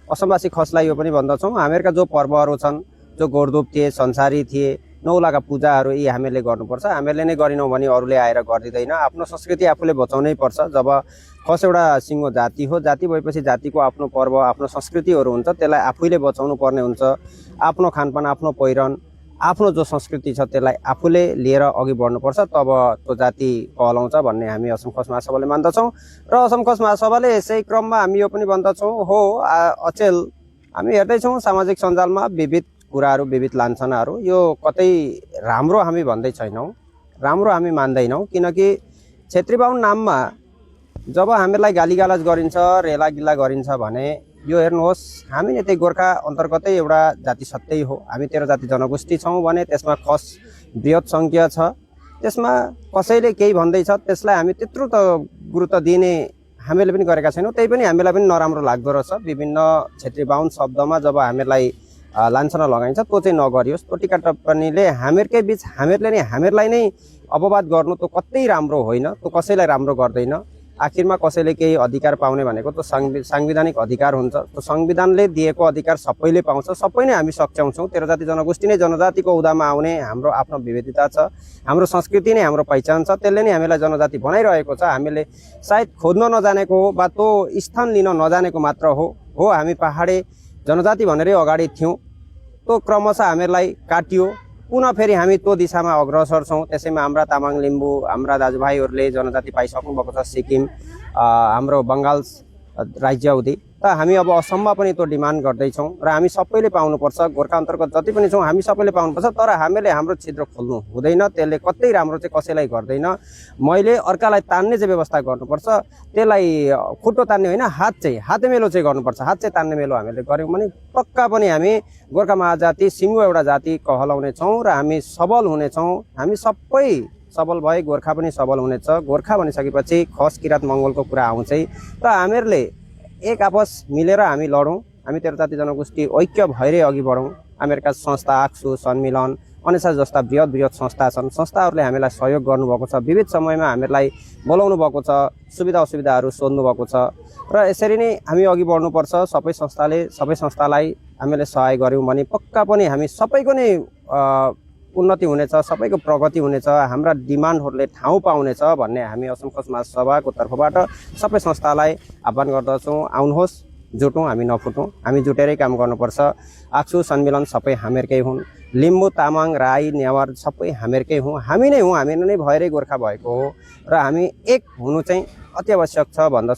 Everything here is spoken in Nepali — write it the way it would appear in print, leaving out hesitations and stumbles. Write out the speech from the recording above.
असमवासी खसलाई यो पनि भन्दछौँ हामीहरूका जो पर्वहरू छन् जो गोडधुप थिए संसारी थिए नौलाका पूजाहरू यी हामीले गर्नुपर्छ हामीले नै गरिनौँ भने अरूले आएर गरिदिँदैन आफ्नो संस्कृति आफूले बचाउनै पर्छ जब खस एउटा सिङ्गो जाति हो जाति भएपछि जातिको आफ्नो पर्व आफ्नो संस्कृतिहरू हुन्छ त्यसलाई आफैले बचाउनु पर्ने हुन्छ आफ्नो खानपान आफ्नो पहिरन आफ्नो जो संस्कृति छ त्यसलाई आफूले लिएर अघि बढ्नुपर्छ तब त्यो जाति कहलाउँछ भन्ने हामी असम खस महासभाले मान्दछौँ र असम खस महासभाले यसै क्रममा हामी यो पनि भन्दछौँ हो अचेल हामी हेर्दैछौँ सामाजिक सञ्जालमा विविध कुराहरू विविध लान्छनाहरू यो कतै राम्रो हामी भन्दै छैनौँ राम्रो हामी मान्दैनौँ किनकि क्षेत्री बाहुन नाममा जब हामीलाई गालीगालाज गरिन्छ रेलागिल्ला गरिन्छ भने यो हेर्नुहोस् हामी नै त्यही गोर्खा अन्तर्गतै एउटा जाति सत्यै हो हामी 13 जाति जनगोष्ठी छौँ भने त्यसमा खस बृहत सङ्ख्या छ त्यसमा कसैले केही भन्दैछ त्यसलाई हामी त्यत्रो त गुरुत्व दिने हामीले पनि गरेका छैनौँ त्यही पनि हामीलाई पनि नराम्रो लाग्दो रहेछ विभिन्न क्षेत्री बाहुन शब्दमा जब हामीलाई लान्छना लगाइन्छ त्यो चाहिँ नगरियोस् त्यो टिका टिप्पणीले हामीहरूकै बिच हामीहरूले नै हामीहरूलाई नै अपवाद गर्नु त्यो कतै राम्रो होइन त्यो कसैलाई राम्रो गर्दैन आखिरमा कसैले केही अधिकार पाउने भनेको त्यो सांविधानिक अधिकार हुन्छ त्यो संविधानले दिएको अधिकार सबैले पाउँछ सबै नै हामी सक्षम छौँ 13 जाति जनगोष्ठी नै जनजातिको उदामा आउने हाम्रो आफ्नो विविधता छ हाम्रो संस्कृति नै हाम्रो पहिचान छ त्यसले नै हामीलाई जनजाति बनाइरहेको छ हामीले सायद खोज्न नजानेको हो वा त्यो स्थान लिन नजानेको मात्र हो हामी पहाडे जनजाति भनेरै अगाडि थियौँ त्यो क्रमशः हामीलाई काटियो पुनः फेरि हामी त्यो दिशामा अग्रसर छौँ त्यसैमा हाम्रा तामाङ लिम्बू हाम्रा दाजुभाइहरूले जनजाति पाइसक्नु भएको छ सिक्किम हाम्रो बङ्गाल राज्य हुँदै त हामी अब असममा पनि त्यो डिमान्ड गर्दैछौँ र हामी सबैले पाउनुपर्छ गोर्खा अन्तर्गत जति पनि छौँ हामी सबैले पाउनुपर्छ तर हामीले हाम्रो छिद्र खोल्नु हुँदैन त्यसले कतै राम्रो चाहिँ कसैलाई गर्दैन मैले अर्कालाई तान्ने चाहिँ व्यवस्था गर्नुपर्छ त्यसलाई खुट्टो तान्ने होइन हातेमेलो चाहिँ गर्नुपर्छ हात चाहिँ तान्ने मेलो हामीले गऱ्यौँ भने पक्का पनि हामी गोर्खा महाजाति सिङ्गो एउटा जाति कहलाउने छौँ र हामी सबल हुनेछौँ हामी सबै सबल भए गोर्खा पनि सबल हुनेछ गोर्खा भनिसकेपछि खस किरात मङ्गोलको कुरा आउँछै त हामीहरूले एक आपस मिलेर हामी लडौँ हामी 13 जाति जनगोष्ठी ऐक्य भएरै अघि बढौँ हामीहरूका संस्था आक्सु सम्मेलन अनेसा जस्ता बृहत संस्था छन् संस्थाहरूले हामीलाई सहयोग गर्नुभएको छ विविध समयमा हामीलाई बोलाउनु भएको छ सुविधा असुविधाहरू सोध्नु भएको छ र यसरी नै हामी अघि बढ्नुपर्छ सबै संस्थालाई हामीले सहयोग गऱ्यौँ भने पक्का पनि हामी सबैको नै उन्नति हुनेछ सबैको प्रगति हुनेछ हाम्रा डिमान्डहरूले ठाउँ पाउनेछ भन्ने हामी असम खस महासभाको तर्फबाट सबै संस्थालाई आह्वान गर्दछौँ आउनुहोस् जुटौँ हामी नफुटौँ हामी जुटेरै काम गर्नुपर्छ आक्सु सम्मेलन सबै हामीहरूकै हुन् लिम्बू तामाङ राई नेवार सबै हामीहरूकै हुँ हामी नै नै भएरै गोर्खा भएको हो र हामी एक हुनु चाहिँ अति आवश्यक छ भन्दछौँ।